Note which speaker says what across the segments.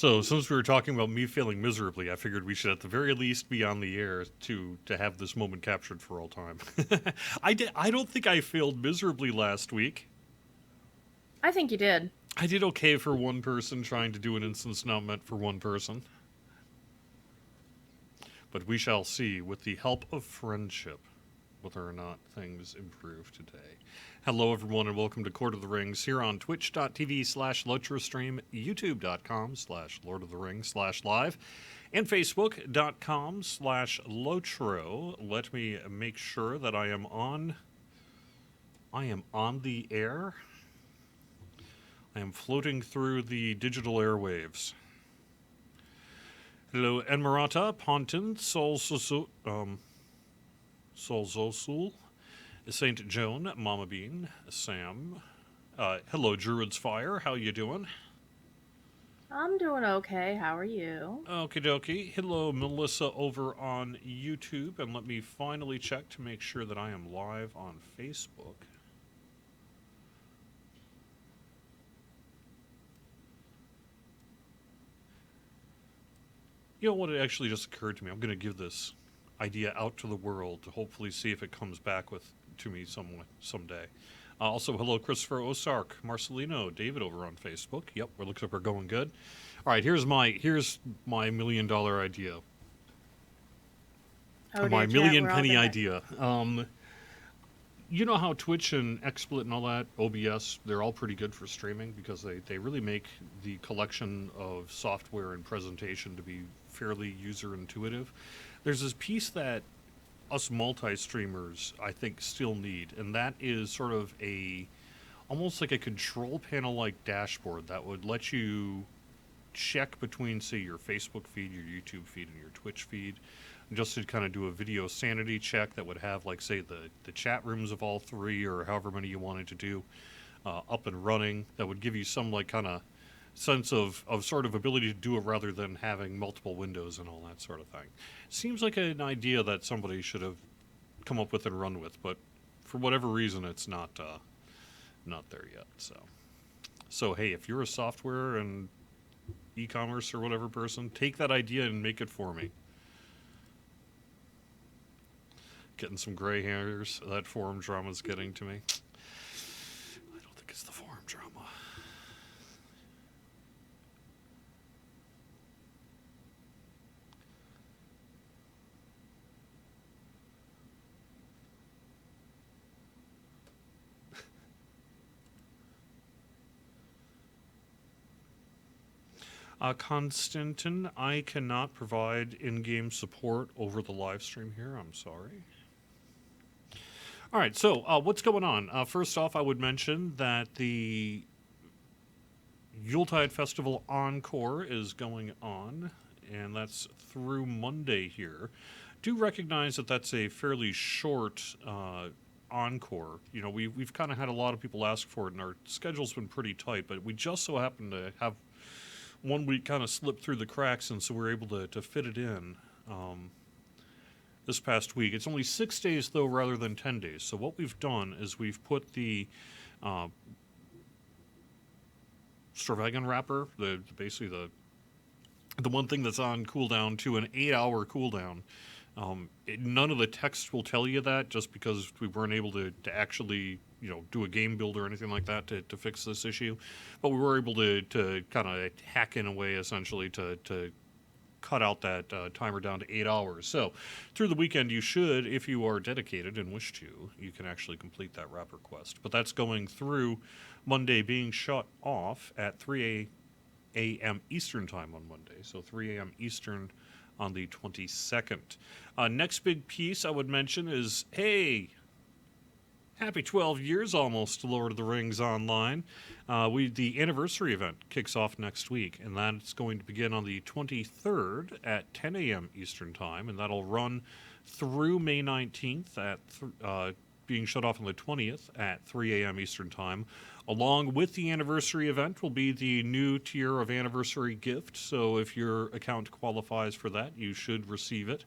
Speaker 1: So, since we were talking about me failing miserably, I figured we should at the very least be on the air to have this moment captured for all time. I don't think I failed miserably last week.
Speaker 2: I think you did.
Speaker 1: I did okay for one person trying to do an instance not meant for one person. But we shall see, with the help of friendship, whether or not things improve today. Hello, everyone, and welcome to Court of the Rings here on twitch.tv/LotraStream, youtube.com/Lord of the Rings/live, and facebook.com/Lotro. Let me make sure that I am on the air. I am floating through the digital airwaves. Hello, Enmarata, Pontin, Solzosul, Saint Joan, Mama Bean, Sam. Hello, Druid's Fire. How you doing?
Speaker 2: I'm doing okay. How are you?
Speaker 1: Okie dokie. Hello, Melissa over on YouTube. And let me finally check to make sure that I am live on Facebook. You know what? It actually just occurred to me. I'm going to give this idea out to the world to hopefully see if it comes back to me someday. Also, hello, Christopher Osark, Marcelino, David over on Facebook. Yep, it looks like we're going good. All right, here's my $1 million idea.
Speaker 2: Oh
Speaker 1: My
Speaker 2: dear, chat.
Speaker 1: million
Speaker 2: We're all
Speaker 1: penny
Speaker 2: gonna.
Speaker 1: idea. You know how Twitch and XSplit and all that, OBS, they're all pretty good for streaming because they really make the collection of software and presentation to be fairly user intuitive. There's this piece that us multi-streamers, I think, still need, and that is sort of almost like a control panel-like dashboard that would let you check between, say, your Facebook feed, your YouTube feed, and your Twitch feed, just to kind of do a video sanity check that would have, like, say, the chat rooms of all three or however many you wanted to do up and running. That would give you some, like, kind of sense of sort of ability to do it rather than having multiple windows and all that sort of thing. Seems like an idea that somebody should have come up with and run with, but for whatever reason, it's not there yet. So hey, if you're a software and e-commerce or whatever person, take that idea and make it for me. Getting some gray hairs. That forum drama's getting to me. I don't think it's the forum drama. Constantin, I cannot provide in-game support over the live stream here. I'm sorry. All right, so what's going on? First off, I would mention that the Yuletide Festival Encore is going on, and that's through Monday here. Do recognize that that's a fairly short encore. You know, we've kind of had a lot of people ask for it, and our schedule's been pretty tight, but we just so happen to have one week kind of slipped through the cracks, and so we're able to fit it in this past week. It's only 6 days, though, rather than 10 days. So what we've done is we've put the Stravagan wrapper, basically the one thing that's on cooldown, to an 8-hour cooldown. None of the text will tell you that, just because we weren't able to actually, do a game build or anything like that to fix this issue. But we were able to kind of hack in a way, essentially, to cut out that timer down to 8 hours. So through the weekend, you should, if you are dedicated and wish to, you can actually complete that wrapper quest. But that's going through Monday, being shut off at 3 a.m. Eastern time on Monday. So 3 a.m. Eastern on the 22nd. Next big piece I would mention is, hey, happy 12 years almost to Lord of the Rings Online. The anniversary event kicks off next week, and that's going to begin on the 23rd at 10 a.m. Eastern Time, and that'll run through May 19th being shut off on the 20th at 3 a.m. Eastern Time. Along with the anniversary event will be the new tier of anniversary gift, so if your account qualifies for that, you should receive it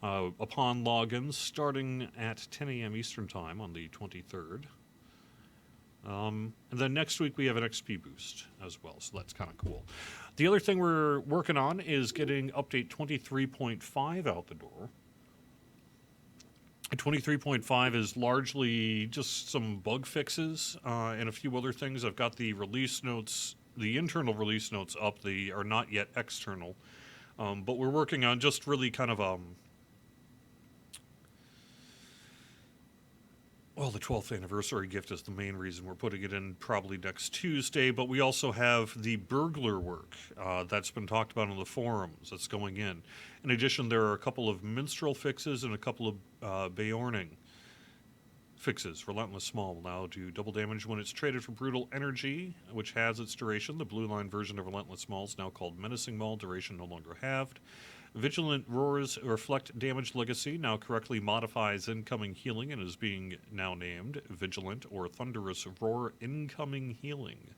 Speaker 1: upon login starting at 10 a.m. Eastern Time on the 23rd. And then next week we have an XP boost as well, so that's kind of cool. The other thing we're working on is getting update 23.5 out the door. 23.5 is largely just some bug fixes and a few other things. I've got the release notes, the internal release notes up. They are not yet external, but we're working on just really kind of well, the 12th anniversary gift is the main reason we're putting it in probably next Tuesday, but we also have the burglar work that's been talked about on the forums that's going in. In addition, there are a couple of minstrel fixes and a couple of Beorning fixes. Relentless Small will now do double damage when it's traded for Brutal Energy, which has its duration. The blue line version of Relentless Small is now called Menacing Maul, duration no longer halved. Vigilant Roars Reflect Damage Legacy now correctly modifies incoming healing and is being now named Vigilant or Thunderous Roar Incoming Healing.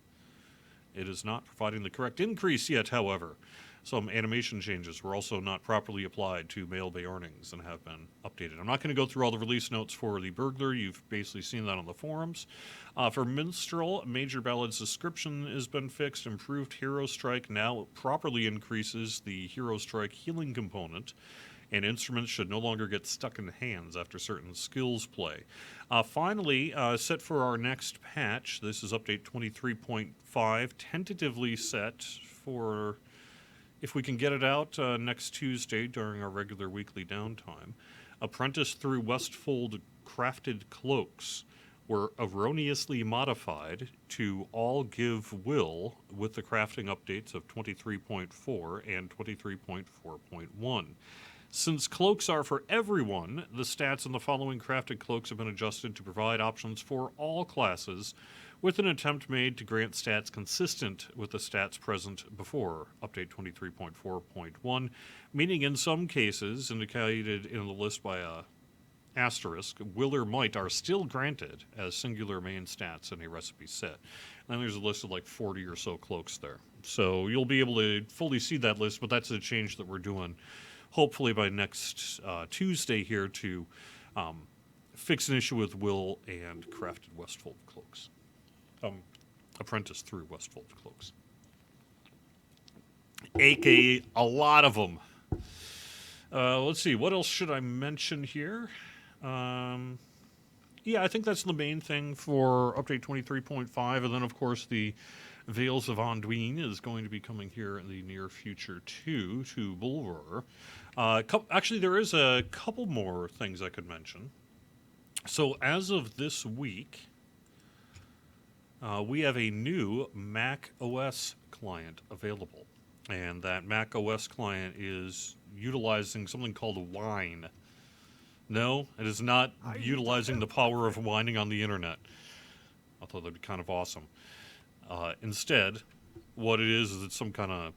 Speaker 1: It is not providing the correct increase yet, however. Some animation changes were also not properly applied to male Beornings and have been updated. I'm not going to go through all the release notes for the Burglar. You've basically seen that on the forums. For Minstrel, Major Ballad's description has been fixed. Improved Hero Strike now properly increases the Hero Strike healing component, and instruments should no longer get stuck in hands after certain skills play. Finally, set for our next patch, this is update 23.5, tentatively set for, if we can get it out next Tuesday during our regular weekly downtime. Apprentice through Westfold crafted cloaks were erroneously modified to all give will with the crafting updates of 23.4 and 23.4.1. Since cloaks are for everyone, the stats in the following crafted cloaks have been adjusted to provide options for all classes, with an attempt made to grant stats consistent with the stats present before Update 23.4.1, meaning in some cases, indicated in the list by a asterisk, will or might are still granted as singular main stats in a recipe set. And there's a list of like 40 or so cloaks there. So you'll be able to fully see that list, but that's a change that we're doing hopefully by next Tuesday here to fix an issue with Will and crafted Westfold cloaks. Apprentice through Westfold cloaks. AKA a lot of them. Let's see, what else should I mention here? Yeah, I think that's the main thing for update 23.5, and then of course the Veils of Anduin is going to be coming here in the near future too, to Bulwer. Actually, there is a couple more things I could mention. So as of this week, we have a new Mac OS client available. And that Mac OS client is utilizing something called Wine. No, it is not utilizing the power of whining on the internet. I thought that'd be kind of awesome. Instead, what it is it's some kind of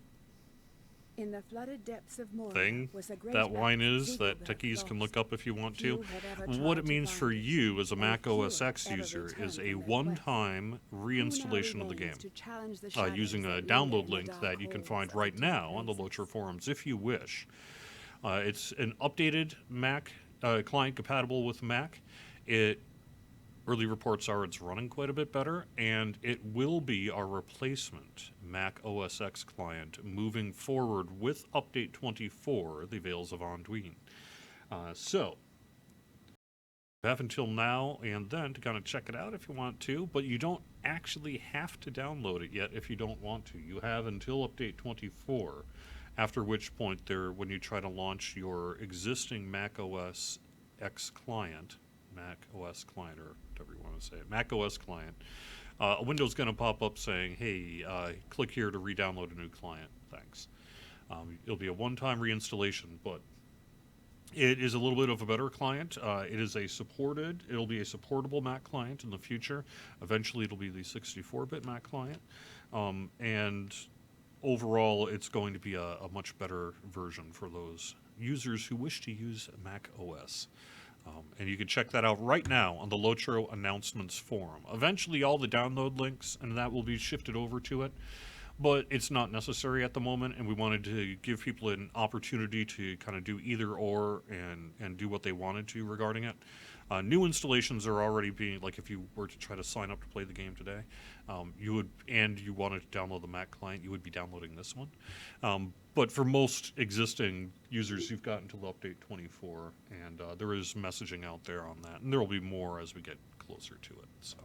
Speaker 3: in the flooded depths of Moria
Speaker 1: thing
Speaker 3: was a great
Speaker 1: that wine
Speaker 3: battle
Speaker 1: is that
Speaker 3: Ziggler
Speaker 1: techies can
Speaker 3: lost.
Speaker 1: look up if you want to.
Speaker 3: Few have ever
Speaker 1: What
Speaker 3: tried
Speaker 1: it
Speaker 3: to
Speaker 1: means
Speaker 3: find
Speaker 1: for
Speaker 3: it,
Speaker 1: you as a
Speaker 3: and
Speaker 1: Mac OS
Speaker 3: few
Speaker 1: X
Speaker 3: ever
Speaker 1: user
Speaker 3: returned
Speaker 1: is a
Speaker 3: from their
Speaker 1: one-time
Speaker 3: Who now
Speaker 1: reinstallation of the game
Speaker 3: remains to challenge the shadows
Speaker 1: using a
Speaker 3: that linger
Speaker 1: download
Speaker 3: in the
Speaker 1: link
Speaker 3: dark
Speaker 1: that you can
Speaker 3: halls
Speaker 1: find
Speaker 3: of
Speaker 1: right
Speaker 3: the
Speaker 1: now on the
Speaker 3: places.
Speaker 1: Locher forums if you wish. It's an updated Mac client compatible with Mac. It early reports are it's running quite a bit better, and it will be our replacement Mac OS X client moving forward with Update 24, the Veils of Anduin. So, you have until now and then to kind of check it out if you want to, but you don't actually have to download it yet if you don't want to. You have until Update 24, after which point when you try to launch your existing Mac OS X client, Mac OS client, or whatever you want to say it, Mac OS client, a window's going to pop up saying, hey, click here to re-download a new client. Thanks. It'll be a one-time reinstallation, but it is a little bit of a better client. It'll be a supportable Mac client in the future. Eventually, it'll be the 64-bit Mac client. And overall, it's going to be a much better version for those users who wish to use Mac OS. And you can check that out right now on the Lotro announcements forum. Eventually, all the download links and that will be shifted over to it. but it's not necessary at the moment, and we wanted to give people an opportunity to kind of do either or and do what they wanted to regarding it. New installations are already being, like, if you were to try to sign up to play the game today, you would, and you wanted to download the Mac client, you would be downloading this one. But for most existing users, you've got until update 24, and there is messaging out there on that, and there will be more as we get closer to it. So,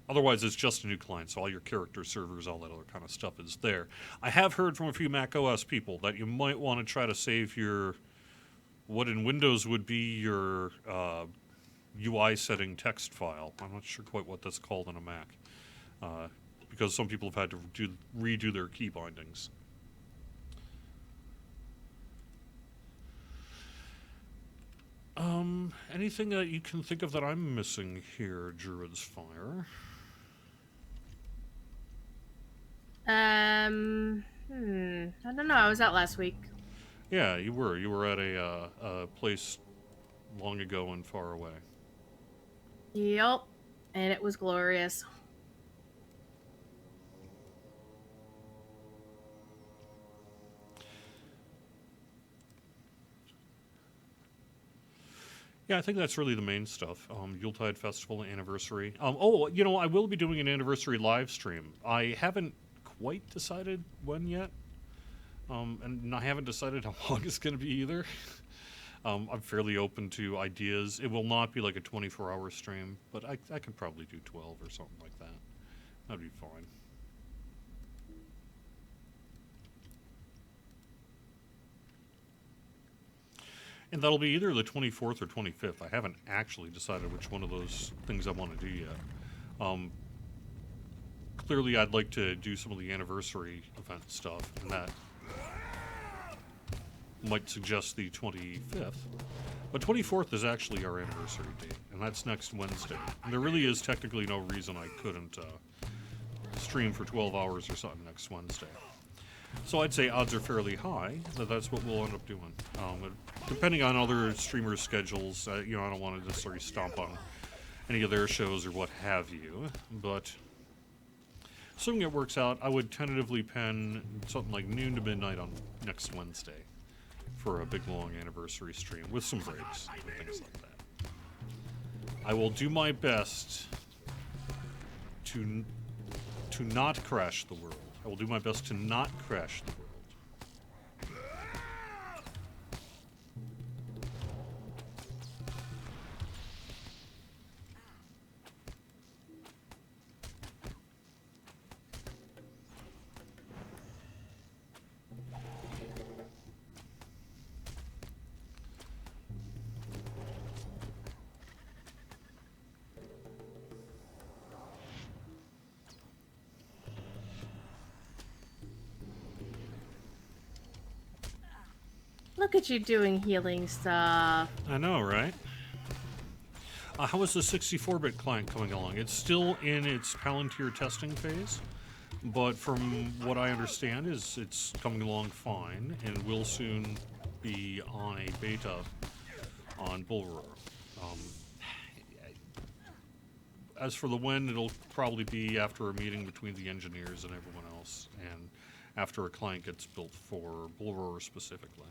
Speaker 1: otherwise, it's just a new client, so all your character servers, all that other kind of stuff is there. I have heard from a few Mac OS people that you might want to try to save your, what in Windows would be your UI setting text file. I'm not sure quite what that's called on a Mac, because some people have had to redo their key bindings. Anything that you can think of that I'm missing here, Druid's Fire?
Speaker 2: I don't know. I was out last week.
Speaker 1: Yeah, you were. You were at a place long ago and far away.
Speaker 2: Yup. And it was glorious.
Speaker 1: Yeah, I think that's really the main stuff. Yuletide Festival anniversary. Oh, you know, I will be doing an anniversary live stream. I haven't quite decided when yet. And I haven't decided how long it's going to be either. I'm fairly open to ideas. It will not be like a 24-hour stream, but I could probably do 12 or something like that. That'd be fine. And that'll be either the 24th or 25th. I haven't actually decided which one of those things I want to do yet. Clearly, I'd like to do some of the anniversary event stuff, and that might suggest the 25th. But 24th is actually our anniversary date, and that's next Wednesday. And there really is technically no reason I couldn't stream for 12 hours or something next Wednesday. So I'd say odds are fairly high that that's what we'll end up doing. Depending on other streamers' schedules, you know, I don't want to necessarily stomp on any of their shows or what have you, but assuming it works out, I would tentatively pen something like noon to midnight on next Wednesday for a big, long anniversary stream with some breaks and things like that. I will do my best to not crash the world. I will do my best to not crash the world.
Speaker 2: Look at you doing healing stuff.
Speaker 1: I know, right? How is the 64-bit client coming along? It's still in its Palantir testing phase, but from what I understand is it's coming along fine and will soon be on a beta on Bullroar. As for the when, it'll probably be after a meeting between the engineers and everyone else, and after a client gets built for Bullroar specifically.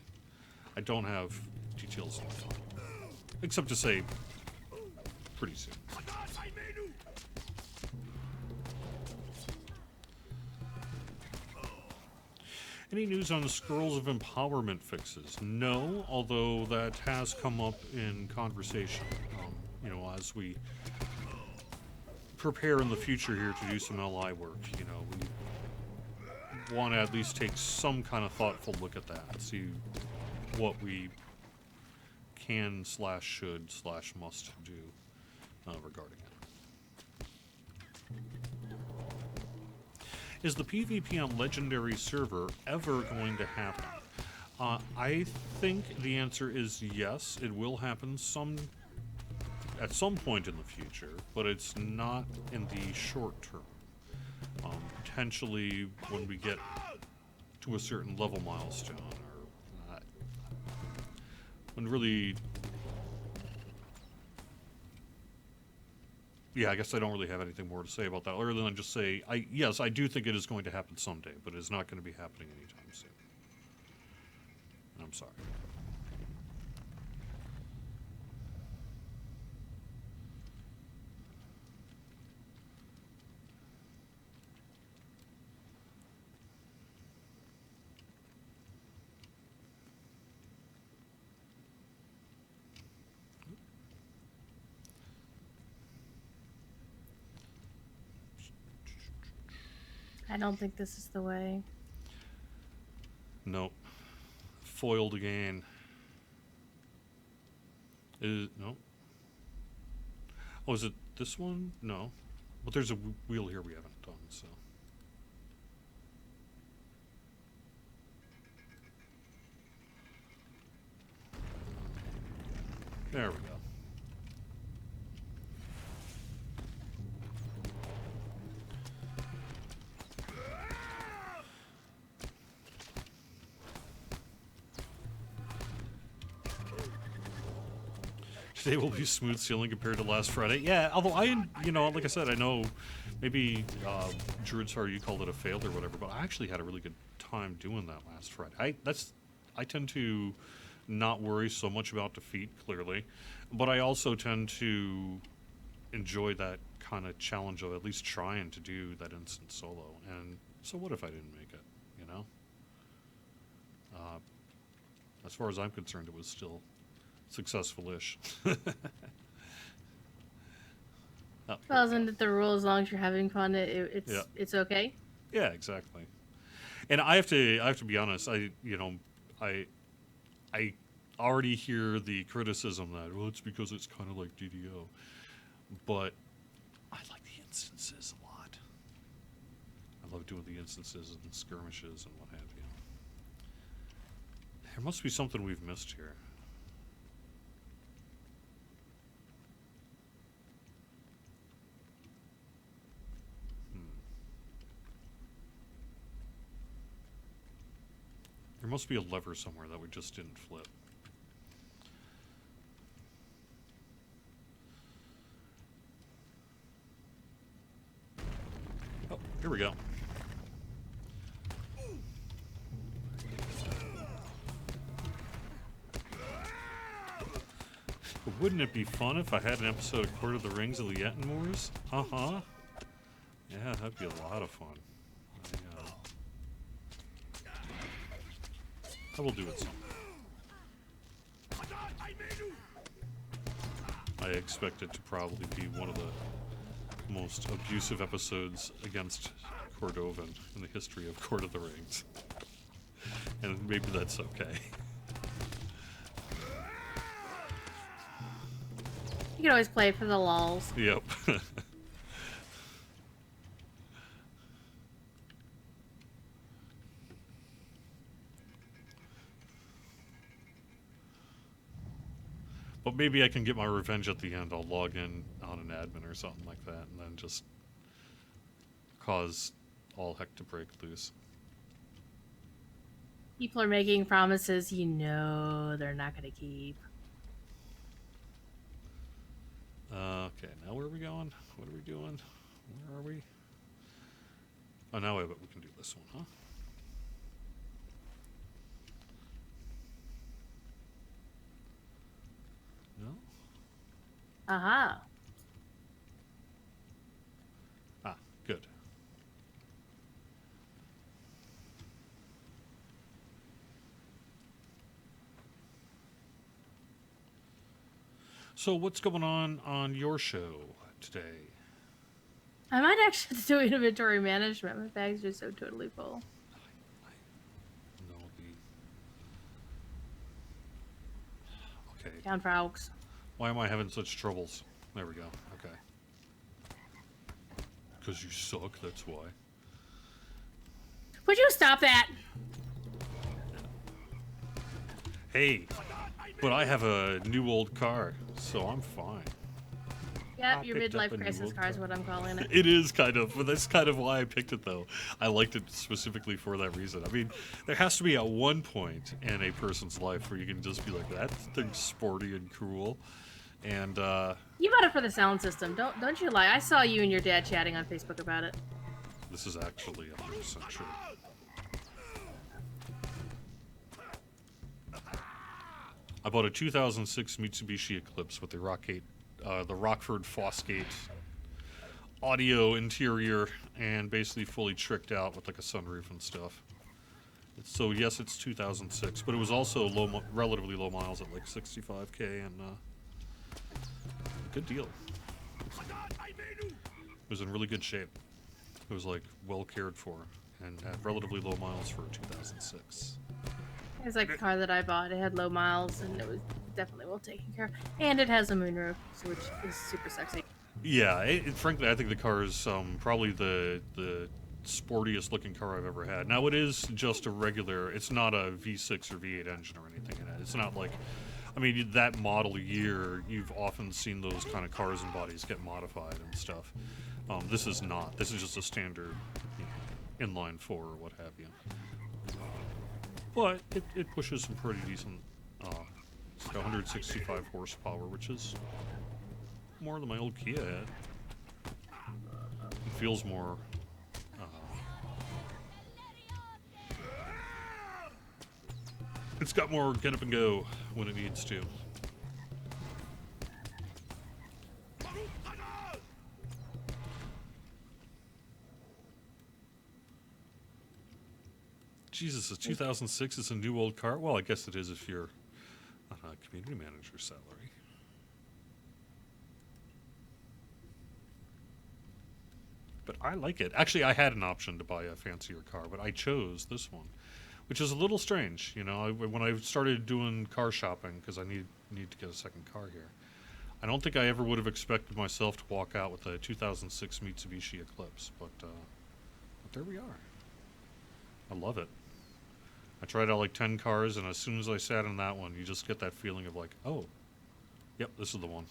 Speaker 1: I don't have details on that, except to say pretty soon. Any news on the Scrolls of Empowerment fixes? No, although that has come up in conversation. You know, as we prepare in the future here to do some LI work, you know, we want to at least take some kind of thoughtful look at that, see what we can / should / must do regarding it. Is the PvP on Legendary server ever going to happen? I think the answer is yes. It will happen at some point in the future, but it's not in the short term. Potentially when we get to a certain level milestone, or when really yeah, I guess I don't really have anything more to say about that, other than just say, yes, I do think it is going to happen someday, but it's not going to be happening anytime soon. I'm sorry.
Speaker 2: I don't think this is the way.
Speaker 1: Nope. Foiled again. No. Oh, is it this one? No. But there's a wheel here we haven't done, so. There we go. Today will be smooth sailing compared to last Friday. Yeah, although like I said, I know maybe Druid's Heart, you called it a fail or whatever, but I actually had a really good time doing that last Friday. I tend to not worry so much about defeat, clearly, but I also tend to enjoy that kind of challenge of at least trying to do that instant solo. And so what if I didn't make it, you know? As far as I'm concerned, it was still successful-ish. Oh,
Speaker 2: Well, isn't it the rule? As long as you're having fun, it's okay.
Speaker 1: yeah, exactly. And I have to be honest. I already hear the criticism that, well, it's because it's kind of like DDO, but I like the instances a lot. I love doing the instances and skirmishes and what have you. There must be something we've missed here. There must be a lever somewhere that we just didn't flip. Oh, here we go. Wouldn't it be fun if I had an episode of Court of the Rings of the Ettenmoors? Uh-huh. Yeah, that'd be a lot of fun. I will do it someday. I expect it to probably be one of the most abusive episodes against Cordovan in the history of Court of the Rings. And maybe that's okay.
Speaker 2: You can always play for the lulz.
Speaker 1: Yep. But maybe I can get my revenge at the end. I'll log in on an admin or something like that, and then just cause all heck to break loose.
Speaker 2: People are making promises you know they're not going to keep.
Speaker 1: Okay, now where are we going? What are we doing? Where are we? Oh, now we can do this one, huh? No?
Speaker 2: Aha.
Speaker 1: Ah, good. So what's going on your show today?
Speaker 2: I might actually do inventory management. My bags are so totally full.
Speaker 1: No, okay.
Speaker 2: Down for Aux.
Speaker 1: Why am I having such troubles? There we go. Okay. Because you suck, that's why.
Speaker 2: Would you stop that?
Speaker 1: Hey, but I have a new old car, so I'm fine.
Speaker 2: Yep, your
Speaker 1: picked up
Speaker 2: midlife
Speaker 1: a new
Speaker 2: crisis
Speaker 1: old
Speaker 2: car is what I'm calling it.
Speaker 1: It is kind of, but that's kind of why I picked it, though. I liked it specifically for that reason. I mean, there has to be at one point in a person's life where you can just be like, that thing's sporty and cool. And
Speaker 2: You bought it for the sound system. Don't you lie. I saw you and your dad chatting on Facebook about it.
Speaker 1: this is actually 100% true. I bought a 2006 Mitsubishi Eclipse with the Rockford Fosgate audio interior, and basically fully tricked out with like a sunroof and stuff. So yes, it's 2006, but it was also relatively low miles at like 65k, and good deal. It was in really good shape. It was like well cared for, and had relatively low miles for 2006.
Speaker 2: It was like a car that I bought. It had low miles, and it was definitely well taken care of. And it has a moonroof, which is super sexy.
Speaker 1: Yeah, frankly, I think the car is probably the sportiest looking car I've ever had. Now, it is just a regular, it's not a V6 or V8 engine or anything in it. It's not like, I mean, that model year, you've often seen those kind of cars and bodies get modified and stuff. This is not. This is just a standard, you know, inline 4 or what have you. But it pushes some pretty decent, it's got 165 horsepower, which is more than my old Kia had. It feels more, it's got more get up and go when it needs to. Jesus, a 2006 is a new old car? Well, I guess it is if you're on a community manager salary. But I like it. Actually, I had an option to buy a fancier car, but I chose this one, which is a little strange. You know, when I started doing car shopping, because I need to get a second car here, I don't think I ever would have expected myself to walk out with a 2006 Mitsubishi Eclipse, but there we are. I love it. I tried out like 10 cars, and as soon as I sat in that one, you just get that feeling of like, oh, yep, this is the one.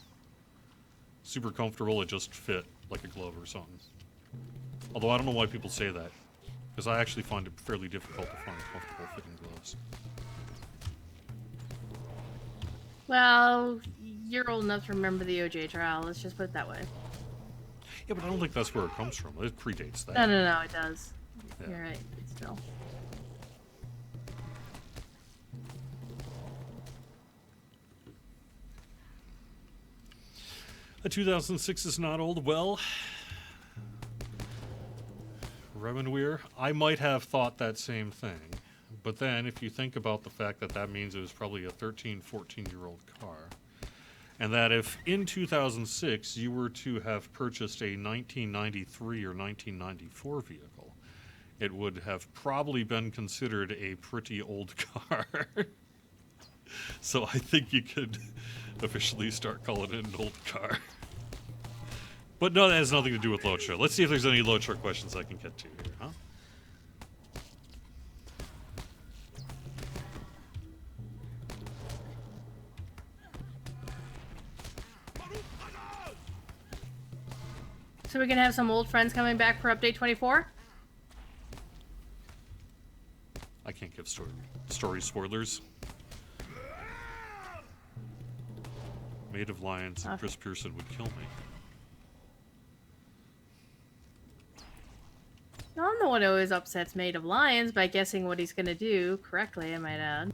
Speaker 1: Super comfortable, it just fit like a glove or something. Although I don't know why people say that, because I actually find it fairly difficult to find comfortable fitting gloves.
Speaker 2: Well, you're old enough to remember the OJ trial. Let's just put it that way.
Speaker 1: Yeah, but I don't think that's where it comes from. It predates that.
Speaker 2: No, it does.
Speaker 1: Yeah.
Speaker 2: You're right. Still.
Speaker 1: A 2006 is not old. Well, Remenweir, I might have thought that same thing. But then, if you think about the fact that that means it was probably a 13, 14-year-old car, and that if in 2006 you were to have purchased a 1993 or 1994 vehicle, it would have probably been considered a pretty old car. So I think you could officially start calling it an old car. But no, that has nothing to do with Lotra. Let's see if there's any Lotra questions I can get to here, huh?
Speaker 2: So we can have some old friends coming back for update 24?
Speaker 1: I can't give story spoilers. Maid of Lions and Chris Pearson would kill me.
Speaker 2: I'm the one who always upsets Maid of Lions by guessing what he's gonna do correctly, I might add.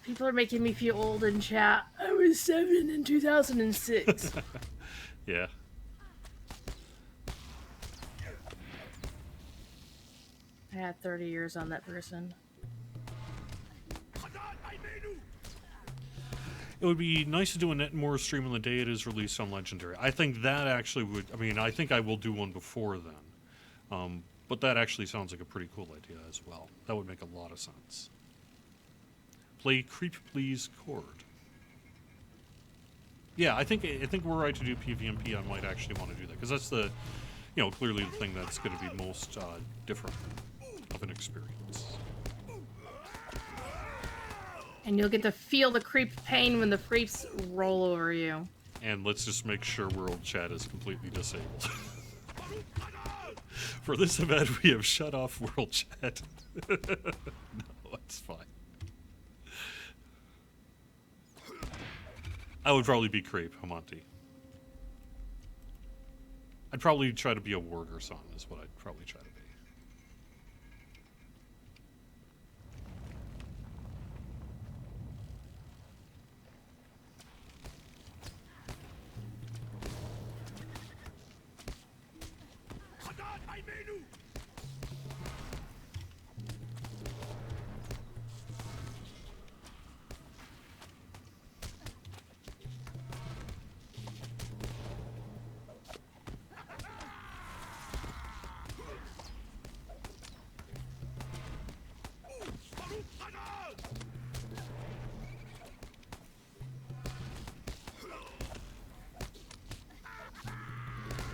Speaker 2: People are making me feel old in chat. I was 7 in 2006.
Speaker 1: Yeah.
Speaker 2: I had 30 years on that person.
Speaker 1: It would be nice to do a Netmore stream on the day it is released on Legendary. I think that actually would... I mean, I think I will do one before then. But that actually sounds like a pretty cool idea as well. That would make a lot of sense. Play Creep Please Chord. Yeah, I think were I to do PvMP, I might actually want to do that. Because that's the, you know, clearly the thing that's going to be most different of an experience.
Speaker 2: And you'll get to feel the creep pain when the creeps roll over you.
Speaker 1: And let's just make sure World Chat is completely disabled. For this event, we have shut off world chat. No, it's fine. I would probably be Crepe, Hamonti. I'd probably try to be a ward or something, is what I'd probably try to be.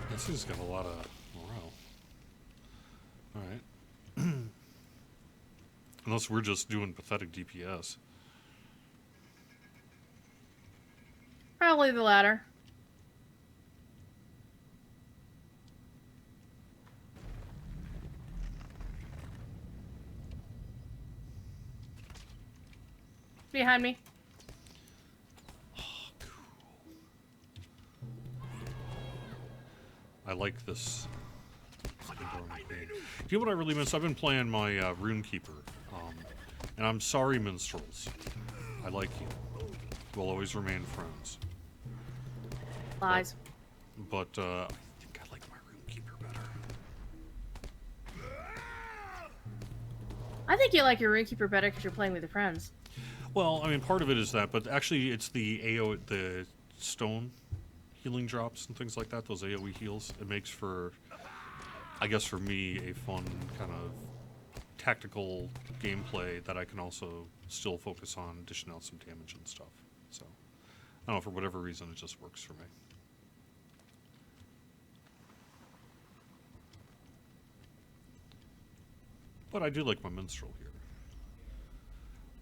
Speaker 1: This has got a lot of morale. Alright. Unless we're just doing pathetic DPS.
Speaker 2: Probably the latter. Behind me.
Speaker 1: I like this. You know what I really miss? I've been playing my Runekeeper. And I'm sorry, minstrels. I like you. We'll always remain friends.
Speaker 2: Lies.
Speaker 1: But I think I like my Runekeeper better.
Speaker 2: I think you like your Runekeeper better because you're playing with your friends.
Speaker 1: Well, I mean, part of it is that, but actually it's the AO, the stone healing drops and things like that, those AoE heals. It makes for, I guess for me, a fun kind of tactical gameplay that I can also still focus on dishing out some damage and stuff. So, I don't know, for whatever reason, it just works for me. But I do like my minstrel here.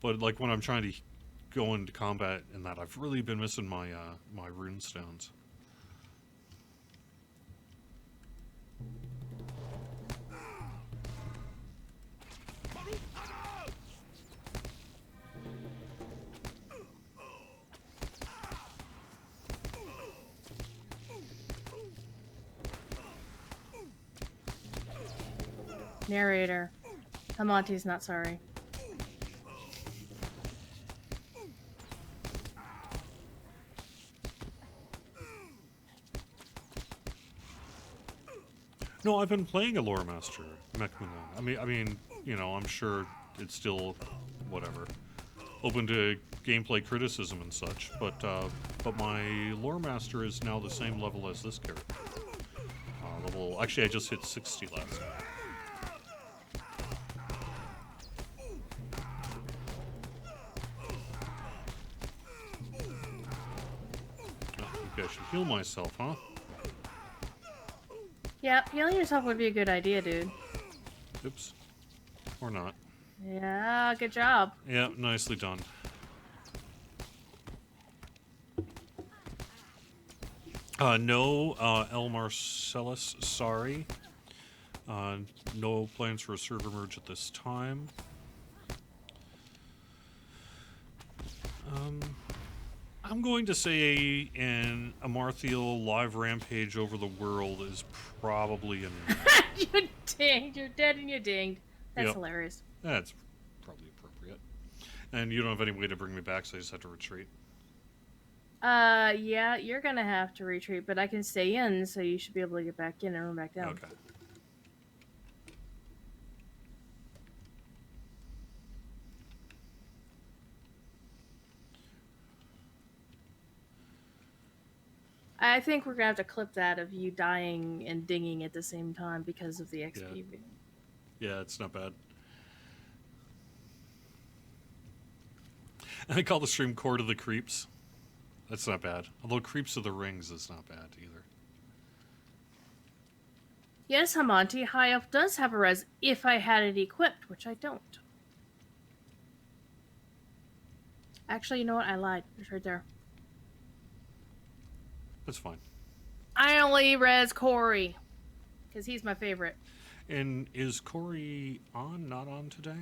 Speaker 1: But like when I'm trying to go into combat and that, I've really been missing my my rune stones.
Speaker 2: Narrator. Hamonti's not sorry.
Speaker 1: No, I've been playing a lore master, Mechmanon. I mean, you know, I'm sure it's still whatever, open to gameplay criticism and such. But my lore master is now the same level as this character. Actually, I just hit 60 last night. Okay, I should heal myself, huh?
Speaker 2: Yeah, healing yourself would be a good idea, dude.
Speaker 1: Oops. Or not.
Speaker 2: Yeah, good job.
Speaker 1: Yeah, nicely done. No, El Marcellus, sorry. No plans for a server merge at this time. I'm going to say an Amarthiel live rampage over the world is probably in.
Speaker 2: You dinged. You're dead and you dinged. That's
Speaker 1: Yep.
Speaker 2: hilarious.
Speaker 1: That's probably appropriate. And you don't have any way to bring me back, so I just have to retreat.
Speaker 2: Yeah, you're gonna have to retreat, but I can stay in, so you should be able to get back in and run back down.
Speaker 1: Okay.
Speaker 2: I think we're gonna have to clip that of you dying and dinging at the same time because of the XP.
Speaker 1: Yeah, it's not bad. I call the stream Court of the Creeps. That's not bad. Although Creeps of the Rings is not bad either.
Speaker 2: Yes, Hamonti, High Elf does have a res if I had it equipped, which I don't. Actually, you know what? I lied. It's right there.
Speaker 1: That's fine.
Speaker 2: I only res Corey because he's my favorite.
Speaker 1: And is Corey on, not on today?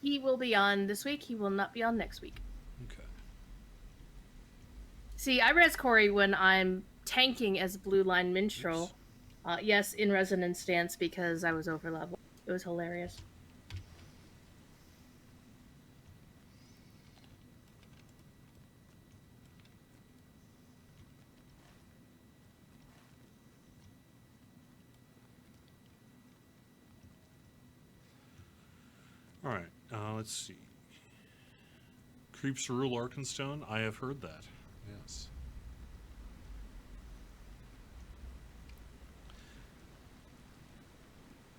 Speaker 2: He will be on this week. He will not be on next week.
Speaker 1: Okay.
Speaker 2: See, I res Corey when I'm tanking as Blue Line Minstrel. Yes, in resonance stance because I was over level. It was hilarious.
Speaker 1: All right. Let's see. Creeps rule Arkenstone. I have heard that. Yes.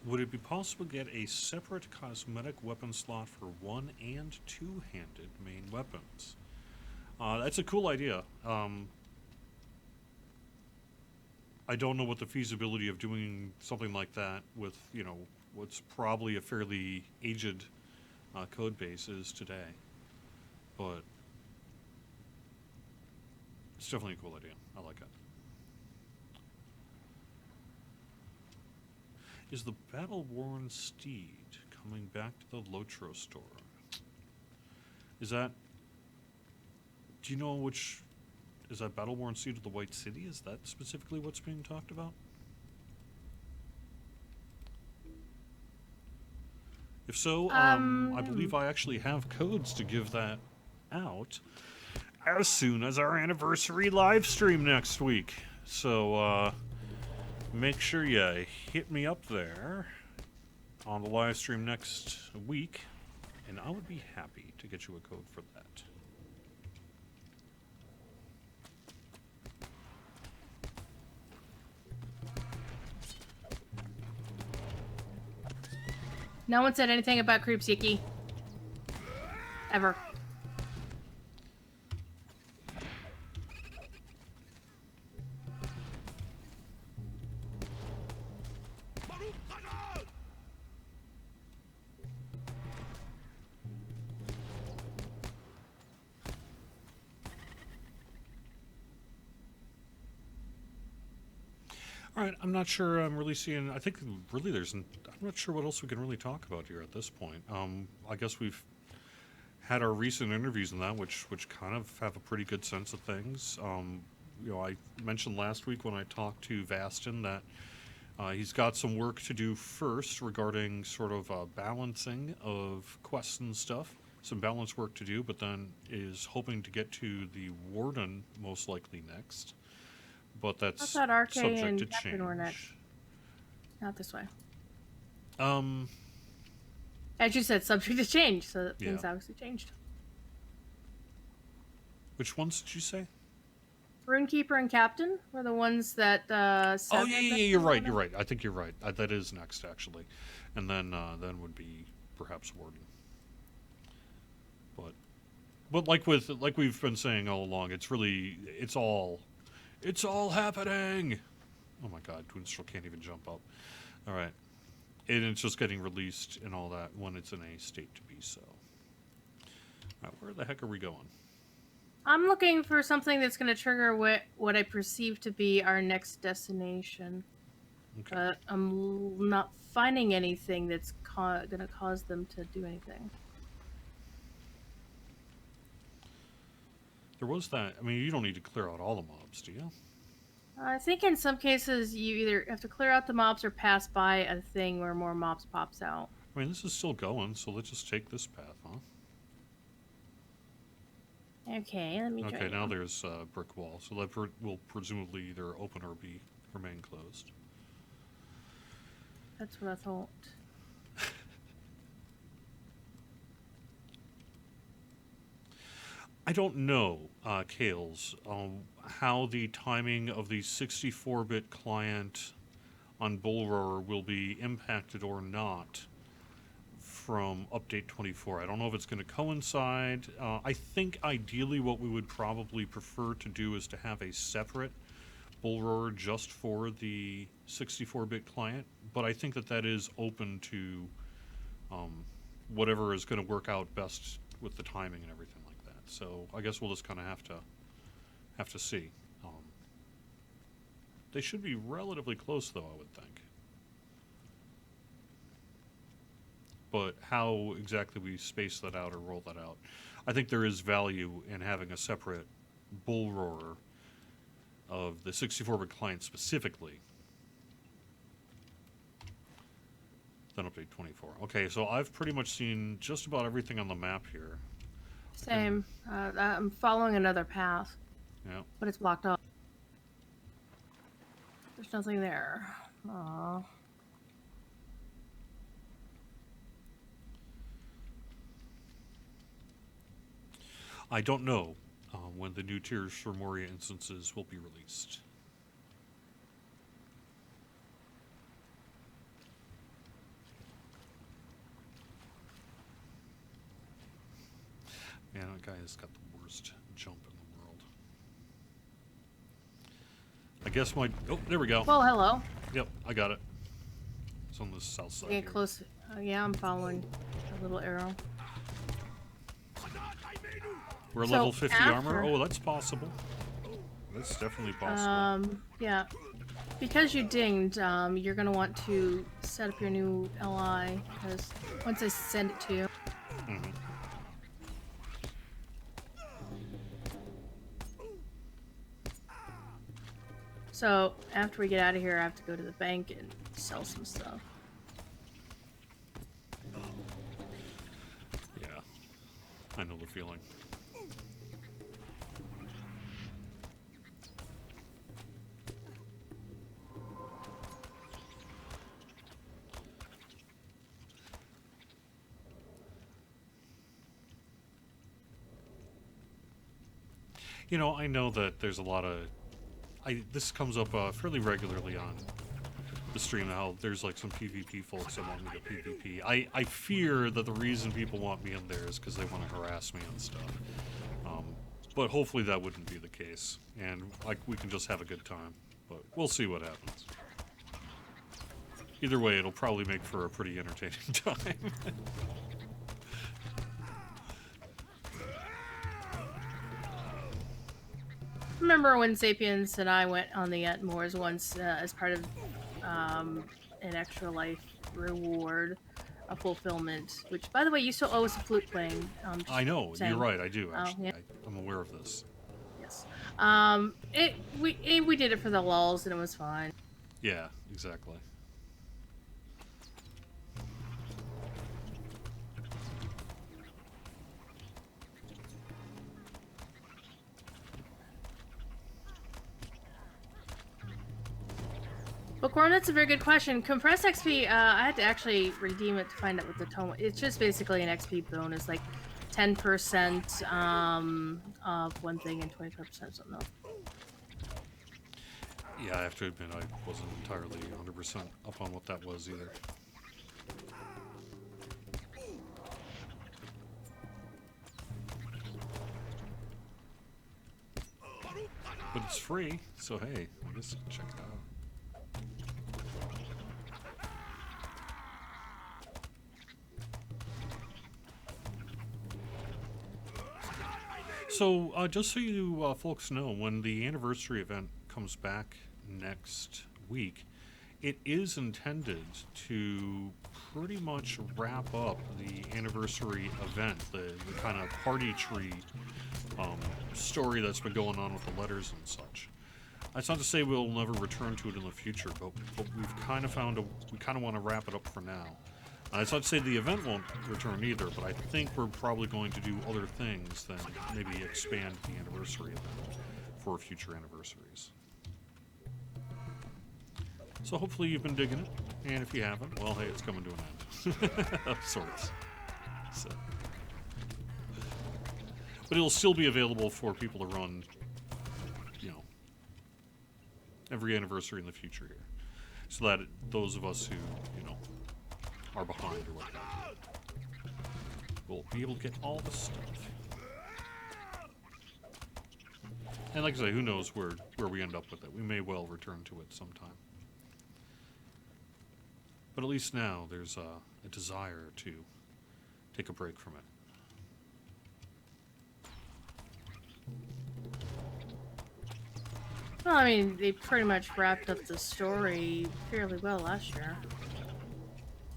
Speaker 1: Would it be possible to get a separate cosmetic weapon slot for one- and two-handed main weapons? That's a cool idea. I don't know what the feasibility of doing something like that with, you know, what's probably a fairly aged code base is today. But it's definitely a cool idea. I like it. Is the battle-worn steed coming back to the Lotro store? Is that... Do you know which... Is that battle-worn steed of the White City? Is that specifically what's being talked about? If so, I believe I actually have codes to give that out as soon as our anniversary live stream next week. So, make sure you hit me up there on the live stream next week, and I would be happy to get you a code for that.
Speaker 2: No one said anything about Creeps Yiki. Ever.
Speaker 1: All right, I'm not sure I'm really seeing... I think really I'm not sure what else we can really talk about here at this point. I guess we've had our recent interviews and that, which kind of have a pretty good sense of things. You know, I mentioned last week when I talked to Vastin that he's got some work to do first regarding sort of balancing of quests and stuff. Some balance work to do, but then is hoping to get to the Warden most likely next. But that's
Speaker 2: I thought RK
Speaker 1: subject
Speaker 2: and
Speaker 1: to
Speaker 2: Captain
Speaker 1: change.
Speaker 2: were next. Not this way.
Speaker 1: Um,
Speaker 2: As you said, subject to change, so things
Speaker 1: Yeah.
Speaker 2: obviously changed.
Speaker 1: which ones did you say?
Speaker 2: Runekeeper and Captain were the ones that
Speaker 1: Oh
Speaker 2: Seth
Speaker 1: yeah,
Speaker 2: had
Speaker 1: yeah,
Speaker 2: mentioned
Speaker 1: you're right.
Speaker 2: on
Speaker 1: You're
Speaker 2: it.
Speaker 1: right. I think you're right. That is next actually, and then would be perhaps Warden. But like we've been saying all along, it's all happening. Oh my God, Twinstrel can't even jump up. All right, and it's just getting released and all that when it's in a state to be so. All right, where the heck are we going?
Speaker 2: I'm looking for something that's going to trigger what I perceive to be our next destination.
Speaker 1: Okay.
Speaker 2: But I'm not finding anything that's going to cause them to do anything.
Speaker 1: There was that. I mean, you don't need to clear out all the mobs, do you?
Speaker 2: I think in some cases you either have to clear out the mobs or pass by a thing where more mobs pops out.
Speaker 1: I mean, this is still going, so let's just take this path, huh?
Speaker 2: Okay, let me try.
Speaker 1: Okay, now there's a brick wall, so that will presumably either open or remain closed.
Speaker 2: That's what I thought.
Speaker 1: I don't know, Kales, how the timing of the 64-bit client on Bullroarer will be impacted or not from Update 24. I don't know if it's going to coincide. I think ideally what we would probably prefer to do is to have a separate Bullroarer just for the 64-bit client, but I think that is open to whatever is going to work out best with the timing and everything like that. So I guess we'll just kind of have to see. They should be relatively close, though, I would think. but how exactly we space that out or roll that out. I think there is value in having a separate bull roarer of the 64-bit client specifically. Then update 24. Okay, so I've pretty much seen just about everything on the map here.
Speaker 2: Same. I'm following another path,
Speaker 1: Yeah.
Speaker 2: but it's blocked off. There's nothing there. Aww.
Speaker 1: I don't know when the new Tears for Moria instances will be released. Man, that guy has got the worst jump in the world. I guess my... Oh, there we go.
Speaker 2: Well, hello.
Speaker 1: Yep, I got it. It's on the south side
Speaker 2: Get
Speaker 1: here.
Speaker 2: close. Yeah, I'm following a little arrow.
Speaker 1: We're
Speaker 2: So
Speaker 1: level 50 armor?
Speaker 2: after-
Speaker 1: Oh, that's possible. That's definitely possible.
Speaker 2: Yeah. Because you dinged, you're gonna want to set up your new LI, because once I send it to you.
Speaker 1: Mhm.
Speaker 2: So, after we get out of here, I have to go to the bank and sell some stuff.
Speaker 1: Yeah, I know the feeling. You know, I know that there's a lot of... this comes up fairly regularly on the stream, how there's like some PvP folks that want me to PvP. I fear that the reason people want me in there is because they want to harass me and stuff. But hopefully that wouldn't be the case, and like we can just have a good time. But we'll see what happens. Either way, it'll probably make for a pretty entertaining time.
Speaker 2: Remember when Sapiens and I went on the Atmores once as part of an extra life reward, a fulfillment, which, by the way, you still owe us a flute playing. Just
Speaker 1: I know,
Speaker 2: saying.
Speaker 1: you're right, I do, actually.
Speaker 2: yeah.
Speaker 1: I'm aware of this.
Speaker 2: Yes. We did it for the lulz and it was fine.
Speaker 1: Yeah, exactly.
Speaker 2: Bookworm, that's a very good question. Compressed XP, I had to actually redeem it to find out what the tone. It's just basically an XP bonus, like 10% of one thing and 25% of something else.
Speaker 1: Yeah, I have to admit, I wasn't entirely 100% up on what that was either. But it's free, so hey, I guess check it out. So, just so you folks know, when the anniversary event comes back next week, it is intended to pretty much wrap up the anniversary event, the kind of party tree story that's been going on with the letters and such. That's not to say we'll never return to it in the future, but we've kind of we kind of want to wrap it up for now. It's not to say the event won't return either, but I think we're probably going to do other things than maybe expand the anniversary event for future anniversaries. So hopefully you've been digging it, and if you haven't, well, hey, it's coming to an end of sorts. So. But it'll still be available for people to run, you know, every anniversary in the future here, so that those of us who, you know, are behind or whatnot will be able to get all the stuff. And like I say, who knows where we end up with it. We may well return to it sometime. But at least now there's a desire to take a break from it.
Speaker 2: Well, I mean, they pretty much wrapped up the story fairly well last year.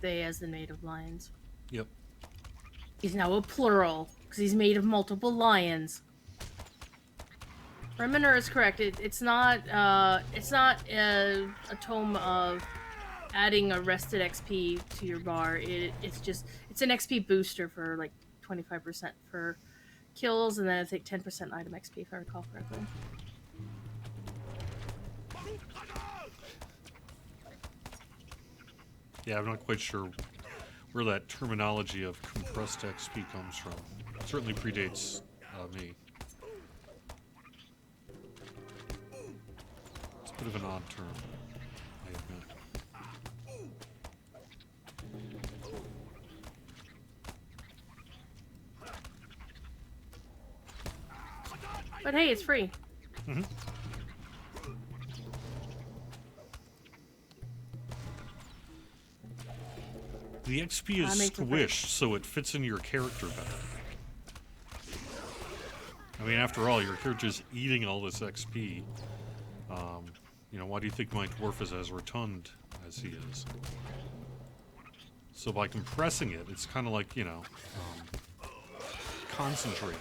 Speaker 2: They as the Native Lions.
Speaker 1: Yep.
Speaker 2: He's now a plural because he's made of multiple lions. Remender is correct. It's not a tome of adding a rested XP to your bar. It's an XP booster for like 25% for kills, and then I think 10% item XP if I recall correctly.
Speaker 1: Yeah, I'm not quite sure where that terminology of compressed XP comes from. It certainly predates me. It's a bit of an odd term, I admit.
Speaker 2: But hey, it's free.
Speaker 1: Mm-hmm. The XP is squished so it fits in your character better. I mean, after all, your character's eating all this XP. You know, why do you think my dwarf is as rotund as he is? So by compressing it, it's kind of like, you know, concentrating.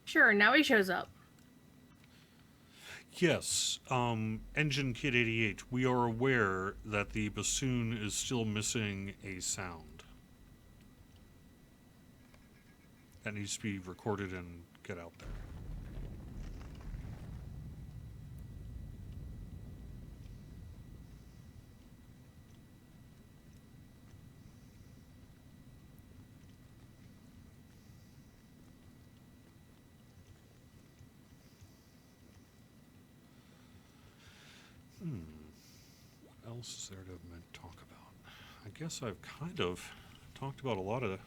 Speaker 2: Sure, now he shows up.
Speaker 1: Yes, Engine Kid 88, we are aware that the bassoon is still missing a sound. That needs to be recorded and get out there. What else is there to talk about? I guess I've kind of talked about a lot of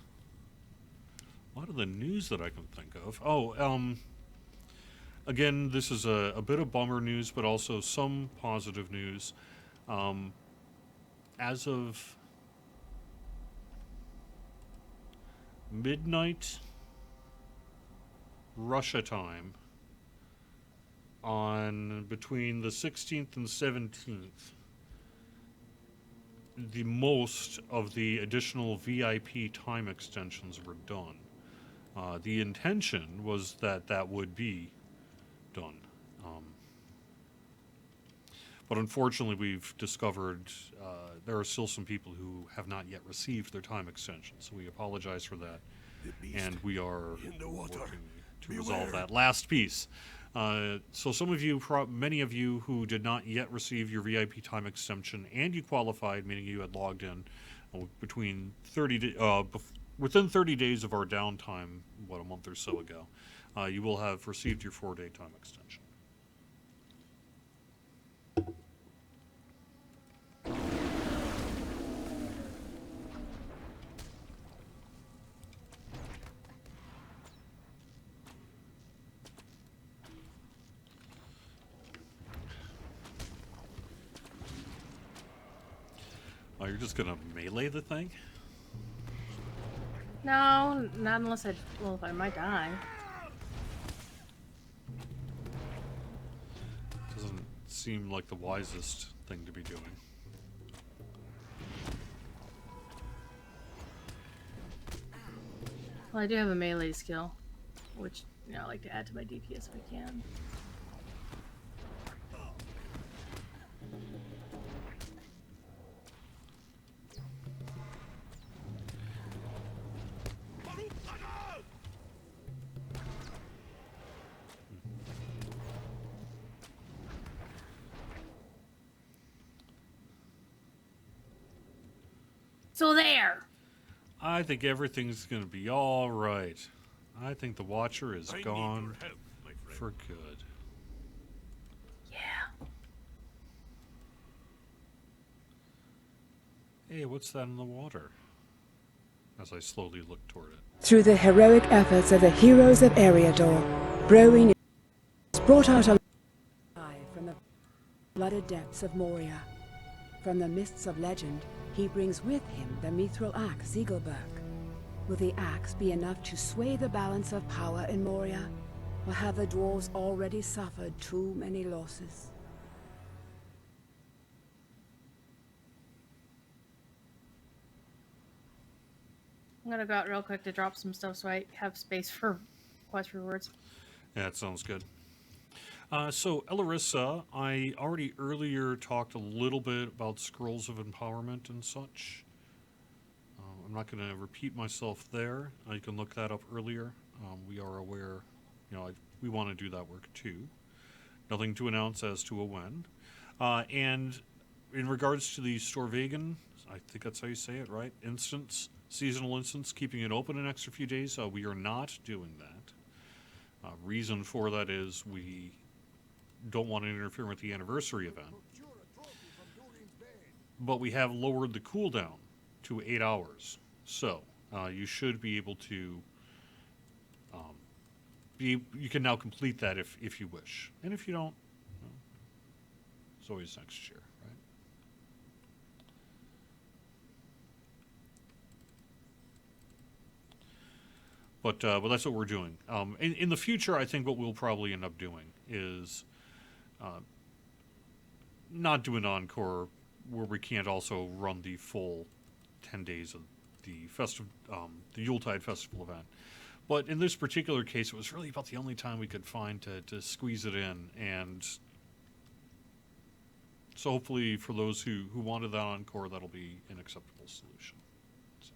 Speaker 1: the news that I can think of. Oh, again, this is a bit of bummer news, but also some positive news. As of midnight Russia time on between the 16th and 17th, the most of the additional VIP time extensions were done. The intention was that that would be done. But unfortunately, we've discovered there are still some people who have not yet received their time extension. So we apologize for that. And we are working to resolve that last piece. So some of you, many of you who did not yet receive your VIP time extension and you qualified, meaning you had logged in between within 30 days of our downtime, what, a month or so ago, you will have received your 4-day time extension. Oh, you're just gonna melee the thing?
Speaker 2: No, not unless I might die.
Speaker 1: Doesn't seem like the wisest thing to be doing.
Speaker 2: Well, I do have a melee skill, which, you know, I like to add to my DPS if I can. So there!
Speaker 1: I think everything's gonna be all right. I think the Watcher is gone for good.
Speaker 2: Yeah.
Speaker 1: Hey, what's that in the water? As I slowly look toward it.
Speaker 3: Through the heroic efforts of the heroes of Eriador, Browine is brought out alive from the flooded depths of Moria. From the mists of legend, he brings with him the mithril axe Ziegelberg. Will the axe be enough to sway the balance of power in Moria? Or have the dwarves already suffered too many losses?
Speaker 2: I'm gonna go out real quick to drop some stuff so I have space for quest rewards.
Speaker 1: Yeah, that sounds good. So, Elarissa, I already earlier talked a little bit about scrolls of empowerment and such. I'm not going to repeat myself there. You can look that up earlier. We are aware, we want to do that work too. Nothing to announce as to a when. And in regards to the Storvegan, I think that's how you say it, right? Seasonal instance, keeping it open an extra few days. We are not doing that. Reason for that is we don't want to interfere with the anniversary event. But we have lowered the cooldown to 8 hours. So, you should be able to... you can now complete that if you wish. And if you don't, it's always next year, right? But that's what we're doing. In the future, I think what we'll probably end up doing is not do an encore where we can't also run the full 10 days of the the Yuletide Festival event. But in this particular case, it was really about the only time we could find to squeeze it in. And so hopefully for those who wanted that encore, that'll be an acceptable solution. So.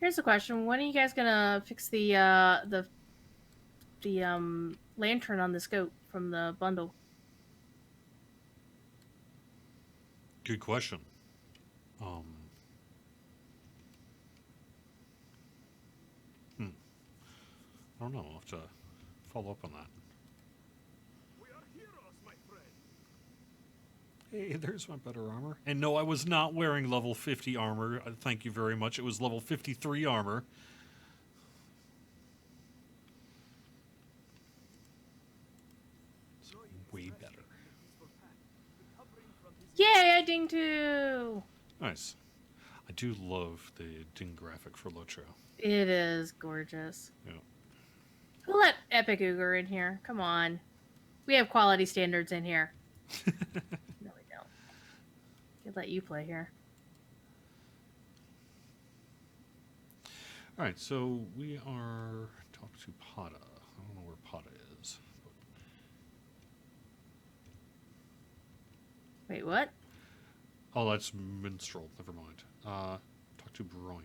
Speaker 2: Here's a question: when are you guys gonna fix the lantern on this goat from the bundle?
Speaker 1: Good question. I don't know. I'll have to follow up on that.
Speaker 4: We are heroes, my friend.
Speaker 1: Hey, there's my better armor. And no, I was not wearing level 50 armor. Thank you very much. It was level 53 armor. So way better.
Speaker 2: Yay! I ding too.
Speaker 1: Nice. I do love the ding graphic for Lotro.
Speaker 2: It is gorgeous.
Speaker 1: Yeah.
Speaker 2: Who let Epic Ogre in here? Come on. We have quality standards in here. No, we don't. Could let you play here.
Speaker 1: All right, so we are talking to Pada. I don't know where Pada is.
Speaker 2: Wait, what?
Speaker 1: Oh, that's Minstrel. Never mind. Talk to Broin.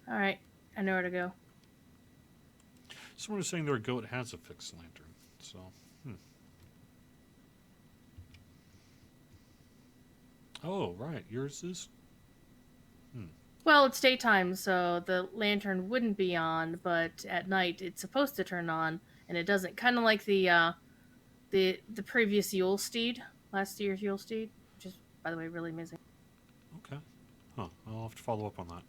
Speaker 2: All right, I know where to go.
Speaker 1: Someone is saying their goat has a fixed lantern, so... Oh, right. Yours is...
Speaker 2: Well, it's daytime, so the lantern wouldn't be on, but at night it's supposed to turn on, and it doesn't. Kind of like the previous Yule Steed, last year's Yule Steed, which is, by the way, really amazing.
Speaker 1: Okay. Huh. I'll have to follow up on that.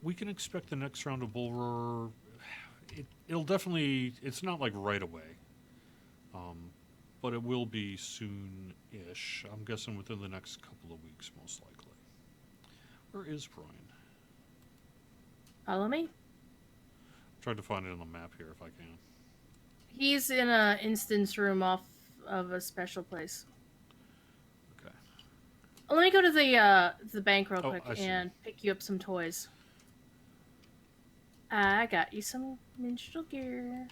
Speaker 1: We can expect the next round of Bull Roar. It'll definitely... It's not like right away. But it will be soon-ish. I'm guessing within the next couple of weeks, most likely. Where is Brian?
Speaker 2: Follow me.
Speaker 1: Tried to find it on the map here if I can.
Speaker 2: He's in a instance room off of a special place.
Speaker 1: Okay.
Speaker 2: Let me go to the bank real quick
Speaker 1: I see.
Speaker 2: and pick you up some toys. I got you some minstrel gear.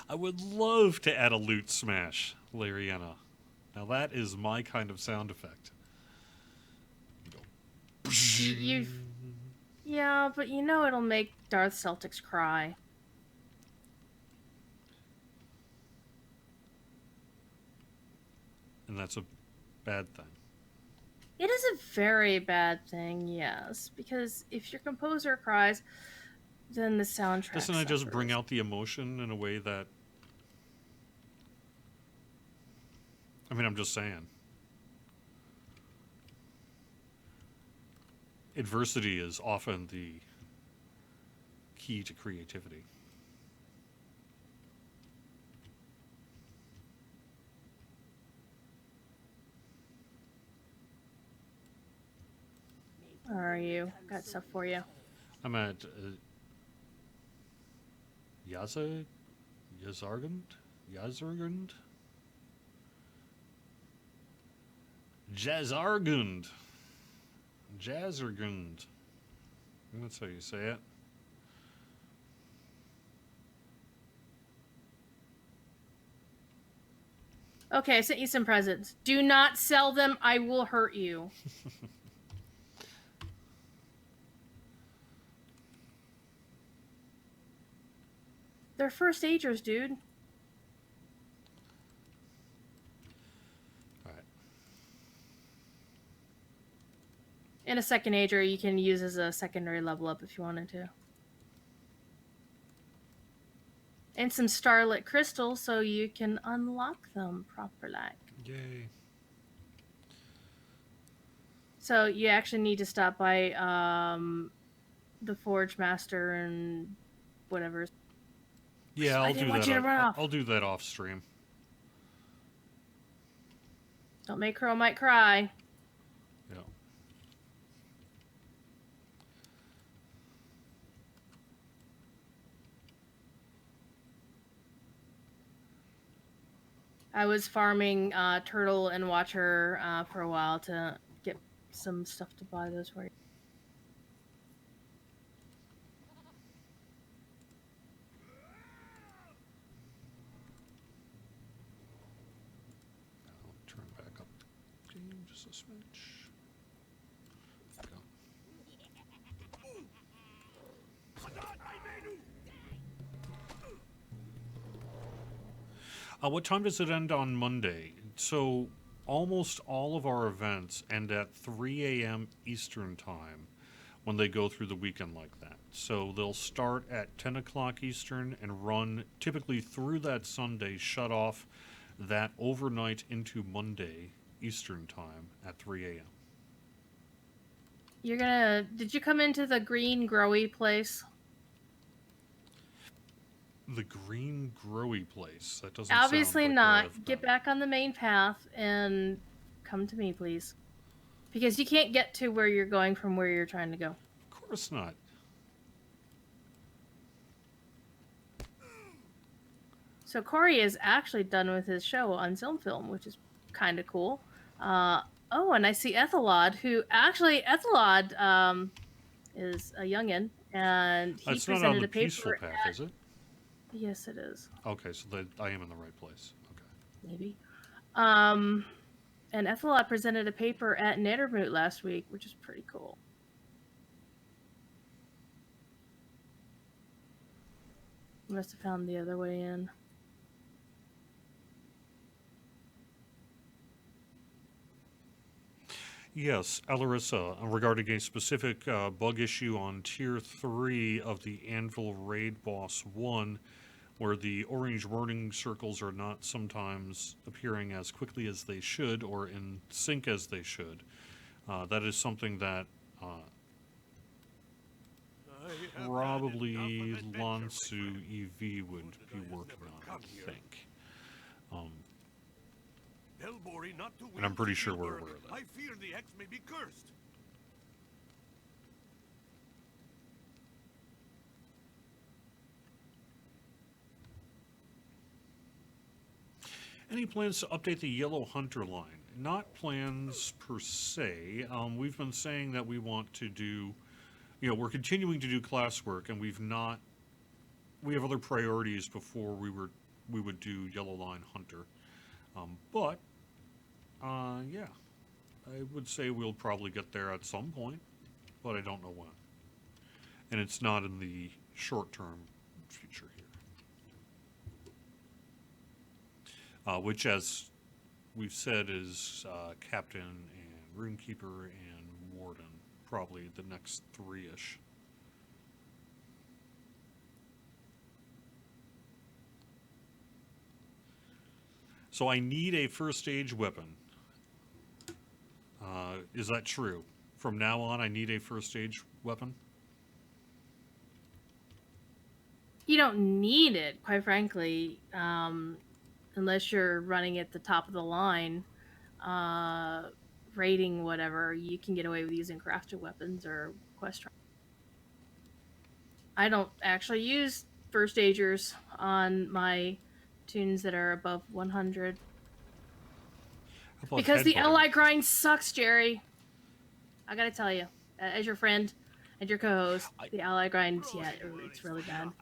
Speaker 1: I would love to add a loot smash, Lariana. Now that is my kind of sound effect.
Speaker 2: You Yeah, but you know it'll make Darth Celtics cry.
Speaker 1: And that's a bad thing.
Speaker 2: It is a very bad thing, yes, because if your composer cries, then the soundtrack
Speaker 1: Doesn't that just bring
Speaker 2: suffers.
Speaker 1: out the emotion in a way that... I mean, I'm just saying. Adversity is often the key to creativity.
Speaker 2: Where are you? Got stuff for you.
Speaker 1: I'm at Yazargund? Yazargund? Jazargund. Jazargund. That's how you say it.
Speaker 2: Okay, I sent you some presents. Do not sell them. I will hurt you. They're first agers, dude.
Speaker 1: Alright.
Speaker 2: And a second ager you can use as a secondary level up if you wanted to. And some starlit crystals so you can unlock them properly.
Speaker 1: Yay.
Speaker 2: So you actually need to stop by the Forge Master and whatever.
Speaker 1: Yeah,
Speaker 2: I
Speaker 1: I'll
Speaker 2: didn't
Speaker 1: do
Speaker 2: want
Speaker 1: that.
Speaker 2: you to run off.
Speaker 1: I'll do that off stream.
Speaker 2: Don't make Crow might cry.
Speaker 1: Yeah.
Speaker 2: I was farming Turtle and Watcher for a while to get some stuff to buy those for you.
Speaker 1: I'll turn back up the game just a smidge. There we go. What time does it end on Monday? So almost all of our events end at 3 a.m. Eastern time when they go through the weekend like that. So they'll start at 10 o'clock Eastern and run typically through that Sunday, shut off that overnight into Monday Eastern time at 3 a.m.
Speaker 2: You're gonna. Did you come into the green growy place?
Speaker 1: The green growy place. That doesn't
Speaker 2: Obviously
Speaker 1: sound like where
Speaker 2: not.
Speaker 1: I've
Speaker 2: Get
Speaker 1: been.
Speaker 2: back on the main path and come to me, please. Because you can't get to where you're going from where you're trying to go.
Speaker 1: Of course not.
Speaker 2: So Corey is actually done with his show on Film, which is kind of cool. Oh, and I see Ethelod, who actually is a youngin, and he
Speaker 1: It's not on
Speaker 2: presented
Speaker 1: the
Speaker 2: a
Speaker 1: peaceful
Speaker 2: paper.
Speaker 1: path, is it?
Speaker 2: Yes, it is.
Speaker 1: Okay, so that I am in the right place. Okay.
Speaker 2: Maybe. And Ethelod presented a paper at Nettermoot last week, which is pretty cool. Must have found the other way in.
Speaker 1: Yes, Alarissa, regarding a specific bug issue on Tier 3 of the Anvil Raid Boss 1, where the orange warning circles are not sometimes appearing as quickly as they should or in sync as they should. That is something that probably Lansu EV would be working on, I think.
Speaker 4: Belbori not to
Speaker 1: And I'm pretty sure we're
Speaker 4: Spielberg.
Speaker 1: aware of that.
Speaker 4: I fear the X may be cursed.
Speaker 1: Any plans to update the Yellow Hunter line? Not plans per se. We've been saying that we want to do, we're continuing to do classwork, and we have other priorities before we would do Yellow Line Hunter. Yeah, I would say we'll probably get there at some point, but I don't know when. and it's not in the short-term future here. Which, as we've said, is Captain and Runekeeper and Warden, probably the next 3-ish. So I need a first stage weapon. Is that true? From now on, I need a first stage weapon?
Speaker 2: You don't need it, quite frankly, unless you're running at the top of the line, raiding whatever. You can get away with using crafted weapons or quest. I don't actually use first stagers on my tunes that are above 100
Speaker 1: How about
Speaker 2: because the
Speaker 1: headbutting?
Speaker 2: ally grind sucks, Jerry. I gotta tell you, as your friend and your co-host, the ally grind, yeah, it's really bad.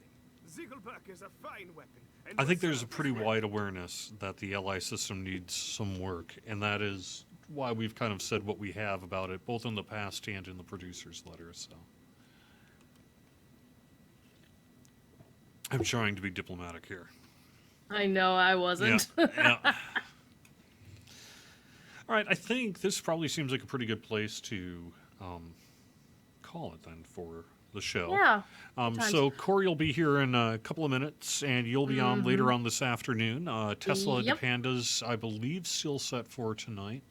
Speaker 4: Ziegelberg is a fine weapon.
Speaker 1: I think there's a pretty wide awareness that the LI system needs some work, and that is why we've kind of said what we have about it, both in the past and in the producer's letter. So I'm trying to be diplomatic here.
Speaker 2: I know I wasn't.
Speaker 1: Yeah. All right, I think this probably seems like a pretty good place to call it then for the show.
Speaker 2: Yeah.
Speaker 1: So Corey will be here in a couple of minutes, and you'll be on later on this afternoon. Tesla
Speaker 2: Yep.
Speaker 1: DePanda's, I believe, still set for tonight.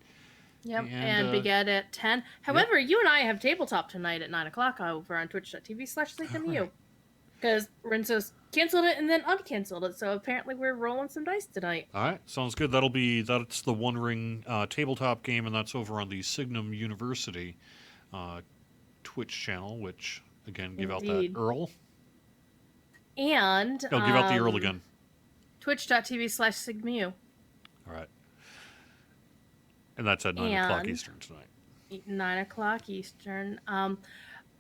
Speaker 2: Yep,
Speaker 1: And,
Speaker 2: and Begad at 10. However, you and I have tabletop tonight at 9 o'clock over on twitch.tv/SleepMU. Because Renzo's canceled it and then uncanceled it, so apparently we're rolling some dice tonight.
Speaker 1: All right, sounds good. That's the One Ring tabletop game, and that's over on the Signum University Twitch channel, which, again, give out that
Speaker 2: Indeed.
Speaker 1: URL.
Speaker 2: And
Speaker 1: No, give out the URL again.
Speaker 2: twitch.tv/SigMu.
Speaker 1: All right. And that's at 9 o'clock
Speaker 2: And-
Speaker 1: Eastern tonight.
Speaker 2: 9 o'clock Eastern.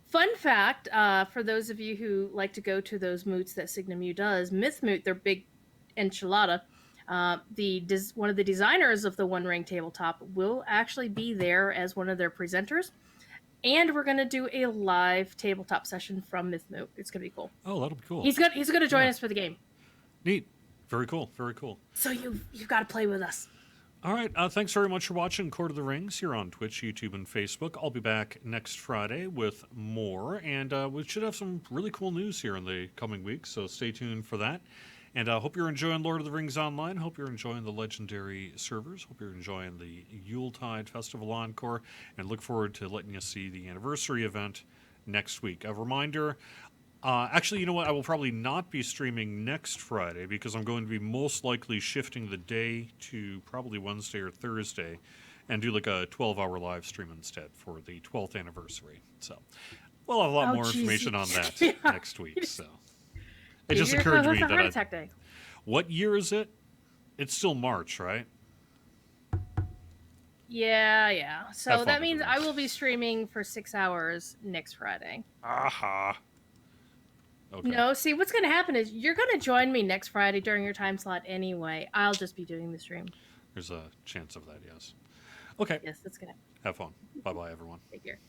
Speaker 2: Fun fact, for those of you who like to go to those moots that SignaMu does, Mythmoot, their big enchilada, one of the designers of the One Ring tabletop will actually be there as one of their presenters. And we're going to do a live tabletop session from Mythmoot. It's going to be cool.
Speaker 1: Oh, that'll be cool.
Speaker 2: He's going to join
Speaker 1: Yeah.
Speaker 2: us for the game.
Speaker 1: Neat. Very cool. Very cool.
Speaker 2: So you've got to play with us.
Speaker 1: All right. Thanks very much for watching Court of the Rings here on Twitch, YouTube, and Facebook. I'll be back next Friday with more, and we should have some really cool news here in the coming weeks, so stay tuned for that. And I hope you're enjoying Lord of the Rings Online. Hope you're enjoying the Legendary servers. Hope you're enjoying the Yuletide Festival Encore, and look forward to letting you see the anniversary event next week. A reminder, actually, you know what? I will probably not be streaming next Friday because I'm going to be most likely shifting the day to probably Wednesday or Thursday and do like a 12-hour live stream instead for the 12th anniversary. So we'll have a lot
Speaker 2: Oh,
Speaker 1: more
Speaker 2: geez.
Speaker 1: information on that
Speaker 2: Yeah.
Speaker 1: next week. So it just
Speaker 2: You're
Speaker 1: occurred to
Speaker 2: co-host
Speaker 1: me
Speaker 2: for Heart
Speaker 1: that
Speaker 2: Attack Day.
Speaker 1: what year is it? It's still March, right?
Speaker 2: Yeah. So
Speaker 1: Have fun,
Speaker 2: that means
Speaker 1: everyone.
Speaker 2: I will be streaming for 6 hours next Friday.
Speaker 1: Aha. Okay.
Speaker 2: No, see, what's going to happen is you're going to join me next Friday during your time slot anyway. I'll just be doing the stream.
Speaker 1: There's a chance of that, yes. Okay.
Speaker 2: Yes, that's going to
Speaker 1: Have fun. Bye-bye, everyone.
Speaker 2: take care.